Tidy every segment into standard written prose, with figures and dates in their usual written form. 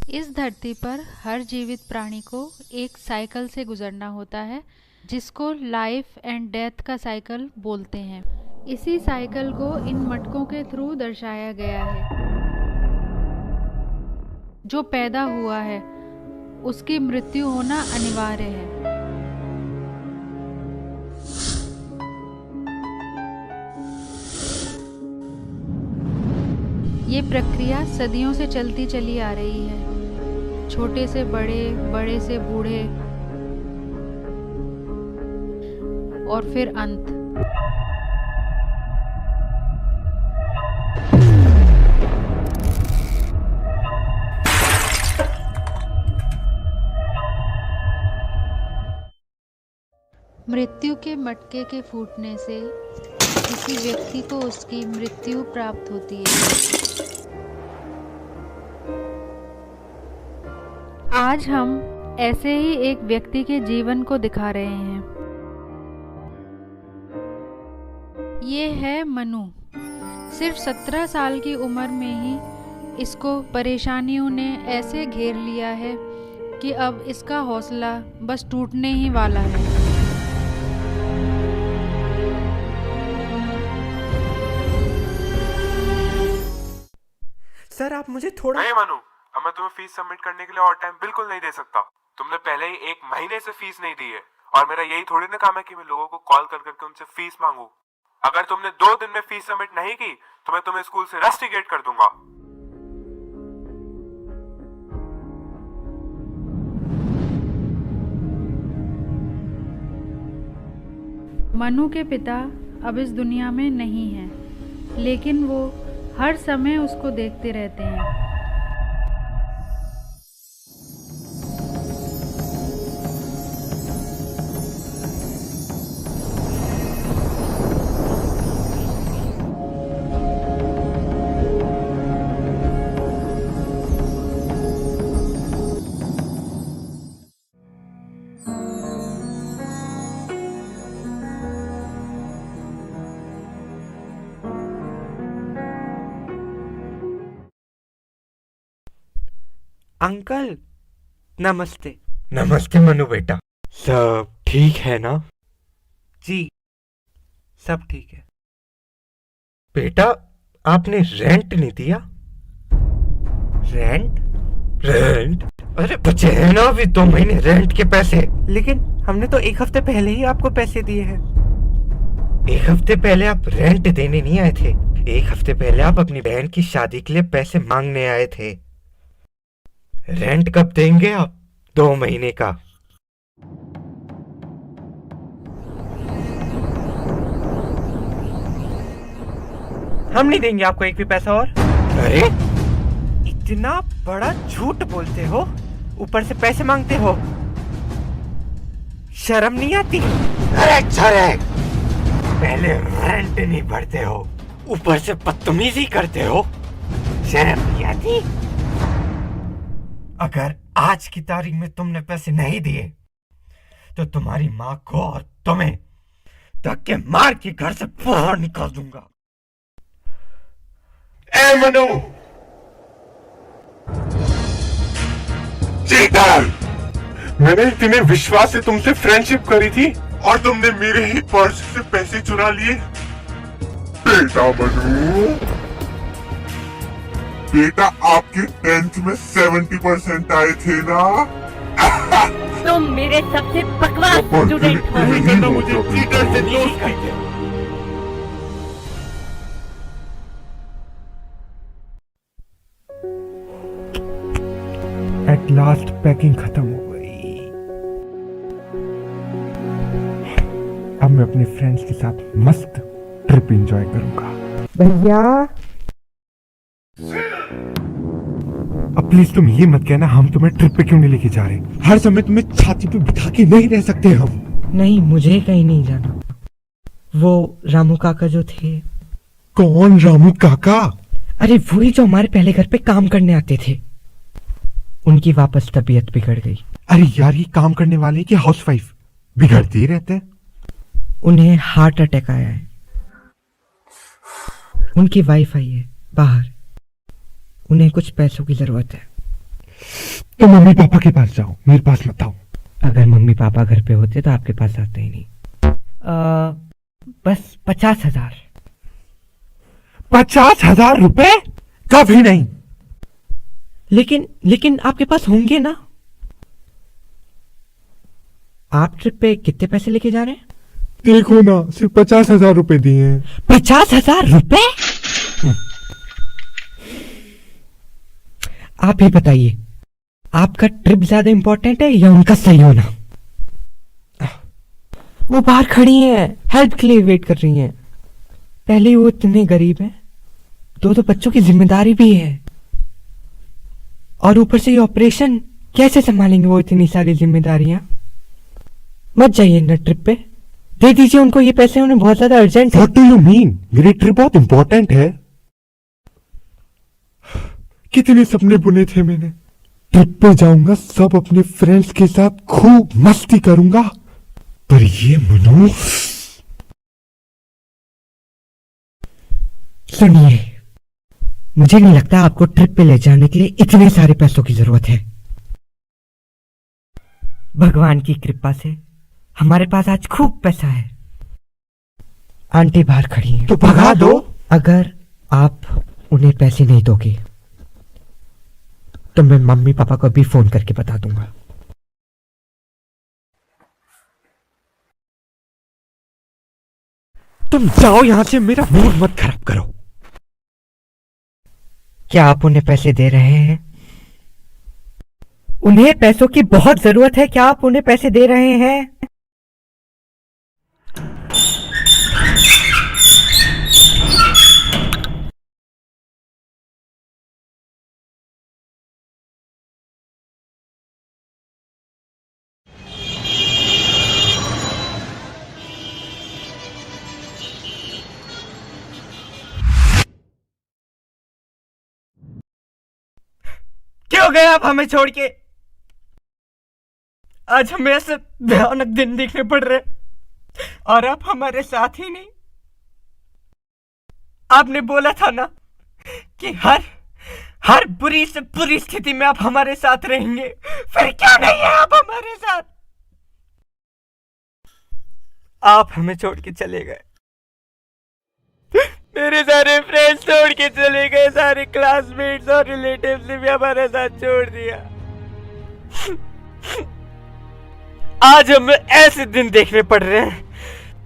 इस धरती पर हर जीवित प्राणी को एक साइकिल से गुजरना होता है, जिसको लाइफ एंड डेथ का साइकिल बोलते हैं। इसी साइकिल को इन मटकों के थ्रू दर्शाया गया है। जो पैदा हुआ है उसकी मृत्यु होना अनिवार्य है। ये प्रक्रिया सदियों से चलती चली आ रही है। छोटे से बड़े, बड़े से बूढ़े, और फिर अंत। मृत्यु के मटके के फूटने से किसी व्यक्ति को उसकी मृत्यु प्राप्त होती है। आज हम ऐसे ही एक व्यक्ति के जीवन को दिखा रहे हैं। ये है मनु। सिर्फ 17 साल की उम्र में ही इसको परेशानियों ने ऐसे घेर लिया है कि अब इसका हौसला बस टूटने ही वाला है। सर आप मुझे थोड़ा। नहीं मनु, अब मैं तुम्हें फीस सबमिट करने के लिए और टाइम बिल्कुल नहीं दे सकता। तुमने पहले ही 1 महीने से फीस नहीं दी है और मेरा यही थोड़ी ना काम है कि मैं लोगों को कॉल कर करके उनसे फीस मांगू। अगर तुमने 2 दिन में फीस सबमिट नहीं की तो मैं तुम्हें स्कूल से रस्टिकेट कर दूंगा। मनु के पिता अब इस दुनिया में नहीं हैं, लेकिन वो हर समय उसको देखते रहते हैं। अंकल नमस्ते। नमस्ते मनु बेटा, सब ठीक है ना? जी सब ठीक है। बेटा आपने रेंट नहीं दिया? रेंट? रेंट? अरे बचे हैं ना अभी 2 महीने रेंट के पैसे। लेकिन हमने तो 1 हफ्ते पहले ही आपको पैसे दिए हैं। 1 हफ्ते पहले आप रेंट देने नहीं आए थे। 1 हफ्ते पहले आप अपनी बहन की शादी के लिए पैसे मांगने आए थे। रेंट कब देंगे आप? 2 महीने का। हम नहीं देंगे आपको एक भी पैसा और। अरे इतना बड़ा झूठ बोलते हो, ऊपर से पैसे मांगते हो, शर्म नहीं आती? अरे छोरे, पहले रेंट नहीं भरते हो, ऊपर से बदतमीजी करते हो, शर्म नहीं आती? अगर आज की तारीख में तुमने पैसे नहीं दिए तो तुम्हारी माँ को और तुम्हें धक्के मार के घर से बाहर निकाल दूंगा। ए मनु, चीटर! मैंने इतने विश्वास से तुमसे फ्रेंडशिप करी थी और तुमने मेरे ही पर्स से पैसे चुरा लिए। बेटा मनु, बेटा आपके 10th में 70% आए थे ना? तुम मेरे सबसे बकवास स्टूडेंट हो। नहीं करना मुझे चीटर से दोस्ती। एट लास्ट पैकिंग खत्म हो गई। अब मैं अपने फ्रेंड्स के साथ मस्त ट्रिप एंजॉय करूंगा। भैया अब प्लीज तुम ये मत कहना हम तुम्हें ट्रिप पे क्यों नहीं लेके जा रहे। हर समय तुम्हें छाती पे बिठा के नहीं रह सकते हम। नहीं, मुझे कहीं नहीं जाना। वो रामू काका जो थे। कौन रामू काका? अरे वही जो हमारे पहले घर पे काम करने आते थे। उनकी वापस तबीयत बिगड़ गई। अरे यार ये काम करने वाले की हाउसवाइफ बिगड़ते ही रहते हैं। उन्हें हार्ट अटैक आया है। उनकी वाइफ आई है बाहर, उन्हें कुछ पैसों की जरूरत है। तो मम्मी पापा के पास जाओ, मेरे पास मत आओ। अगर मम्मी पापा घर पे होते तो आपके पास आते ही नहीं। बस 50,000। 50,000 रुपए? कभी नहीं। लेकिन आपके पास होंगे ना? आप ट्रिप पे कितने पैसे लेके जा रहे हैं? देखो ना, सिर्फ 50,000 रुपए दिए हैं। 50,000 रुपए? आप ही बताइए, आपका ट्रिप ज्यादा इंपॉर्टेंट है या उनका सही होना? वो बाहर खड़ी हैं, हेल्प के लिए वेट कर रही हैं। पहले ही वो इतने गरीब हैं, दो बच्चों की जिम्मेदारी भी है, और ऊपर से ये ऑपरेशन कैसे संभालेंगे वो इतनी सारी जिम्मेदारियां? मत जाइए ना ट्रिप पे, दे दीजिए उनको ये पैसे, उन्हें बहुत ज्यादा अर्जेंट है। What do you mean? मेरी ट्रिप बहुत इंपॉर्टेंट है। कितने सपने बुने थे मैंने। ट्रिप पे जाऊंगा, सब अपने फ्रेंड्स के साथ खूब मस्ती करूंगा, पर ये मनु। सुनिए, मुझे नहीं लगता आपको ट्रिप पे ले जाने के लिए इतने सारे पैसों की जरूरत है। भगवान की कृपा से हमारे पास आज खूब पैसा है। आंटी बाहर खड़ी हैं। तो भगा दो। अगर आप उन्हें पैसे नहीं दोगे तो मैं मम्मी पापा को भी फोन करके बता दूंगा। तुम जाओ यहां से, मेरा मूड मत खराब करो। क्या आप उन्हें पैसे दे रहे हैं? उन्हें पैसों की बहुत जरूरत है, क्या आप उन्हें पैसे दे रहे हैं? क्यों गए आप हमें छोड़ के? आज हमें ऐसे भयानक दिन देखने पड़ रहे और आप हमारे साथ ही नहीं। आपने बोला था ना कि हर बुरी से बुरी स्थिति में आप हमारे साथ रहेंगे, फिर क्यों नहीं है आप हमारे साथ? आप हमें छोड़ के चले गए, मेरे सारे फ्रेंड्स छोड़ के चले गए, सारे क्लासमेट्स और रिलेटिव्स ने भी हमारे साथ छोड़ दिया। आज हमें ऐसे दिन देखने पड़ रहे हैं,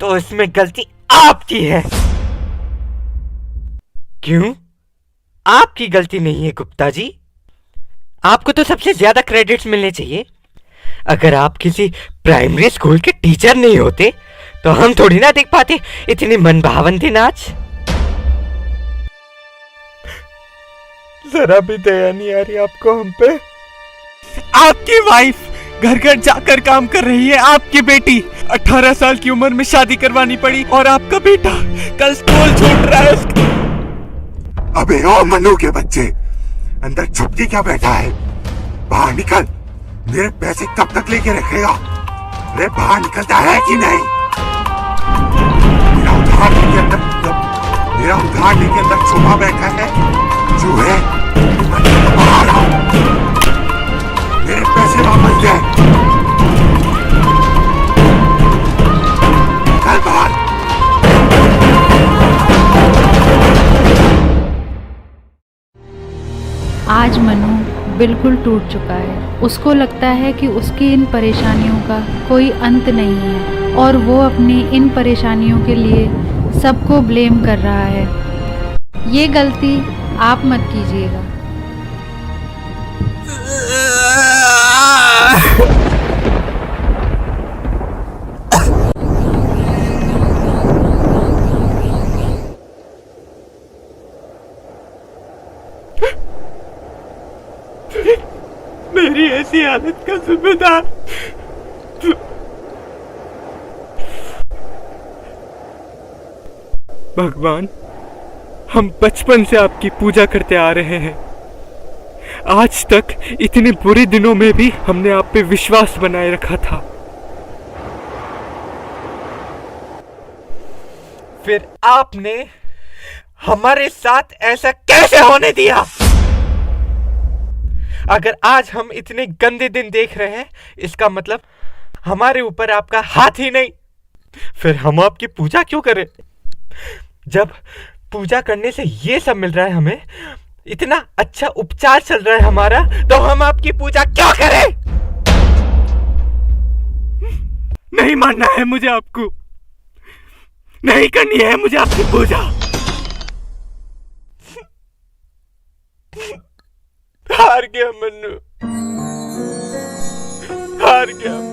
तो इसमें गलती आपकी है। क्यों? आपकी गलती नहीं है गुप्ता जी, आपको तो सबसे ज्यादा क्रेडिट्स मिलने चाहिए। अगर आप किसी प्राइमरी स्कूल के टीचर नहीं होते तो हम थोड़ी ना देख पाते इतनी मनभावन थी नाच। जरा भी दया नहीं आ रही आपको हम पे? आपकी वाइफ घर घर जाकर काम कर रही है, आपकी बेटी 18 साल की उम्र में शादी करवानी पड़ी, और आपका बेटा कल स्कूल छूट रहा है। अबे ओ मनु के बच्चे, अंदर छुप के क्या बैठा है? बाहर निकल। मेरे पैसे कब तक लेके रखेगा? अरे बाहर निकलता है कि नहीं? मेरा उधार लेके अंदर छुपा बैठा है चूहे। बाहर आओ, मेरे पैसे वापस दे। निकल बाहर। आज मनु बिल्कुल टूट चुका है। उसको लगता है कि उसकी इन परेशानियों का कोई अंत नहीं है और वो अपनी इन परेशानियों के लिए सबको ब्लेम कर रहा है। ये गलती आप मत कीजिएगा। मेरी ऐसी हालत का जिम्मेदार भगवान। हम बचपन से आपकी पूजा करते आ रहे हैं, आज तक इतने बुरे दिनों में भी हमने आप पे विश्वास बनाए रखा था, फिर आपने हमारे साथ ऐसा कैसे होने दिया? अगर आज हम इतने गंदे दिन देख रहे हैं, इसका मतलब हमारे ऊपर आपका हाथ ही नहीं। फिर हम आपकी पूजा क्यों करें? जब पूजा करने से ये सब मिल रहा है, हमें इतना अच्छा उपचार चल रहा है हमारा, तो हम आपकी पूजा क्यों करें? नहीं मानना है मुझे आपको, नहीं करनी है मुझे आपकी पूजा। हार गया मन्नू, हार गया मैं।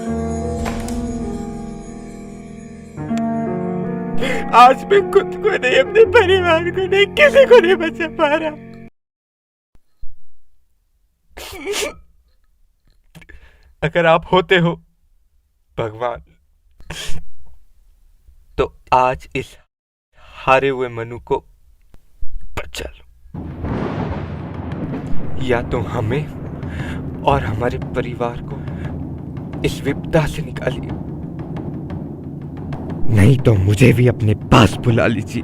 आज मैं खुद को नहीं, अपने परिवार को नहीं, किसी को नहीं बचा पा रहा। अगर आप होते हो भगवान, तो आज इस हारे हुए मनु को बचा लो, या तो हमें और हमारे परिवार को इस विपदा से निकालिए, नहीं तो मुझे भी अपने पास बुला लीजिए।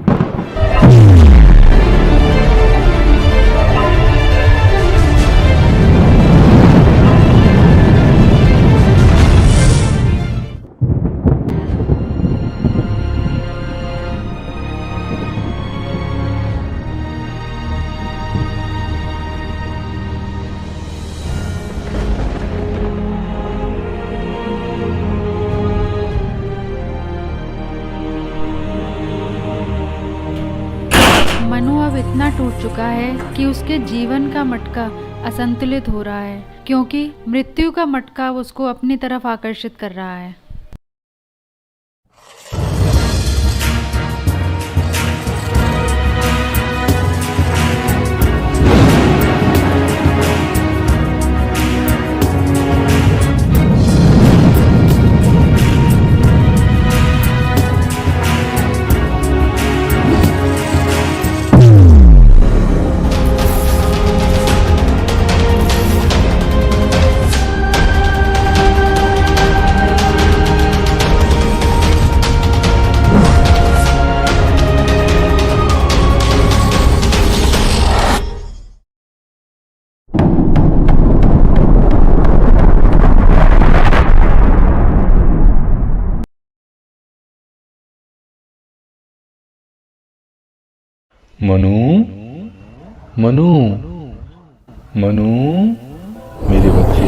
मनु अब इतना टूट चुका है कि उसके जीवन का मटका असंतुलित हो रहा है, क्योंकि मृत्यु का मटका उसको अपनी तरफ आकर्षित कर रहा है। मनु, मनु, मनु, मेरे बच्चे।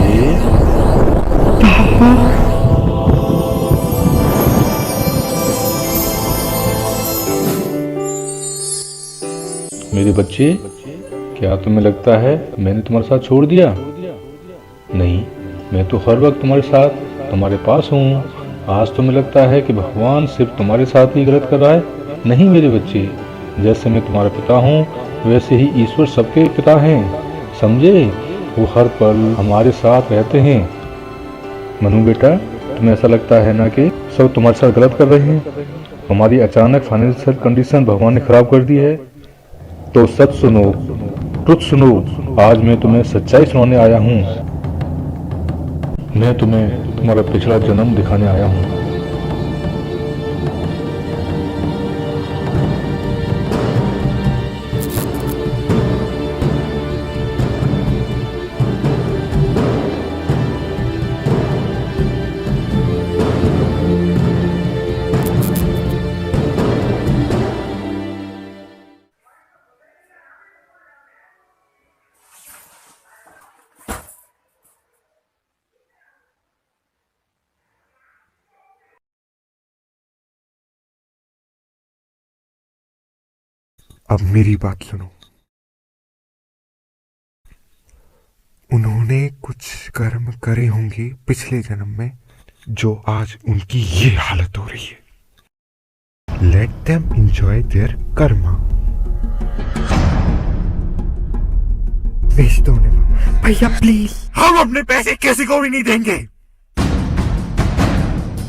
मेरे बच्चे, क्या तुम्हें लगता है मैंने तुम्हारे साथ छोड़ दिया? नहीं, मैं तो हर वक्त तुम्हारे साथ, तुम्हारे पास हूँ। आज तुम्हें लगता है कि भगवान सिर्फ तुम्हारे साथ ही गलत कर रहा है? नहीं मेरे बच्चे, जैसे मैं तुम्हारा पिता हूँ वैसे ही ईश्वर सबके पिता हैं, समझे? वो हर पल हमारे साथ रहते हैं। मनु बेटा, तुम्हें ऐसा लगता है ना कि सब तुम्हारे साथ गलत कर रहे हैं? हमारी अचानक फाइनेंशियल कंडीशन भगवान ने खराब कर दी है। तो सच सुनो, ट्रुथ सुनो। आज मैं तुम्हें सच्चाई सुनाने आया हूँ। मैं तुम्हें तुम्हारा पिछला जन्म दिखाने आया हूँ। अब मेरी बात सुनो। उन्होंने कुछ कर्म करे होंगे पिछले जन्म में, जो आज उनकी ये हालत हो रही है। Let them enjoy there Karma. बेच दो उन्हें भैया प्लीज। हम अपने पैसे किसी को भी नहीं देंगे।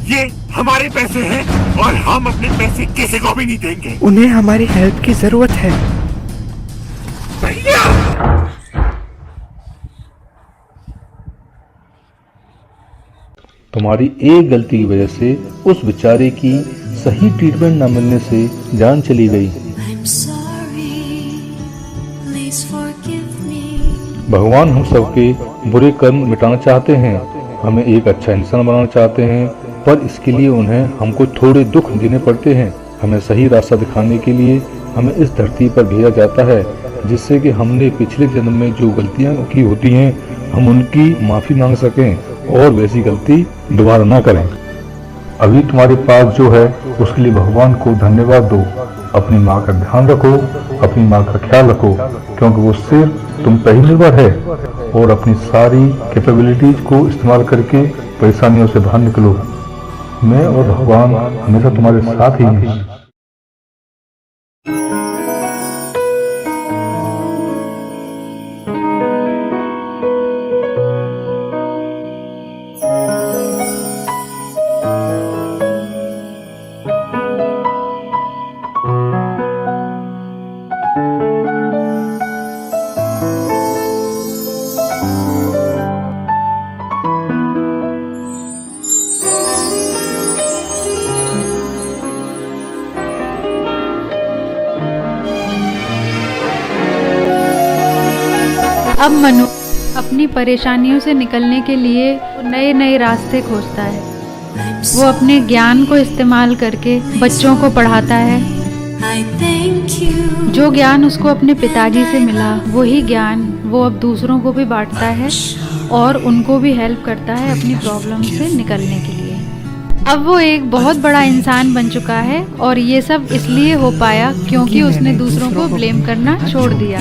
ये हमारे पैसे हैं और हम अपने पैसे किसी को भी नहीं देंगे। उन्हें हमारी हेल्प की जरूरत है भैया। तुम्हारी एक गलती की वजह से उस बेचारे की सही ट्रीटमेंट न मिलने से जान चली गई। भगवान हम सबके बुरे कर्म मिटाना चाहते हैं, हमें एक अच्छा इंसान बनाना चाहते हैं, पर इसके लिए उन्हें हमको थोड़े दुख देने पड़ते हैं। हमें सही रास्ता दिखाने के लिए हमें इस धरती पर भेजा जाता है, जिससे कि हमने पिछले जन्म में जो गलतियां की होती हैं हम उनकी माफ़ी मांग सकें और वैसी गलती दोबारा ना करें। अभी तुम्हारे पास जो है उसके लिए भगवान को धन्यवाद दो। अपनी माँ का ध्यान रखो, अपनी माँ का ख्याल रखो, क्योंकि वो सिर्फ तुम पर ही निर्भर है, और अपनी सारी कैपेबिलिटीज को इस्तेमाल करके परेशानियों से बाहर निकलो। मैं और भगवान हमेशा तुम्हारे साथ ही हैं। अब मनु अपनी परेशानियों से निकलने के लिए नए नए रास्ते खोजता है। वो अपने ज्ञान को इस्तेमाल करके बच्चों को पढ़ाता है। जो ज्ञान उसको अपने पिताजी से मिला वही ज्ञान वो अब दूसरों को भी बांटता है और उनको भी हेल्प करता है अपनी प्रॉब्लम से निकलने के लिए। अब वो एक बहुत बड़ा इंसान बन चुका है और ये सब इसलिए हो पाया क्योंकि उसने दूसरों को ब्लेम करना छोड़ दिया।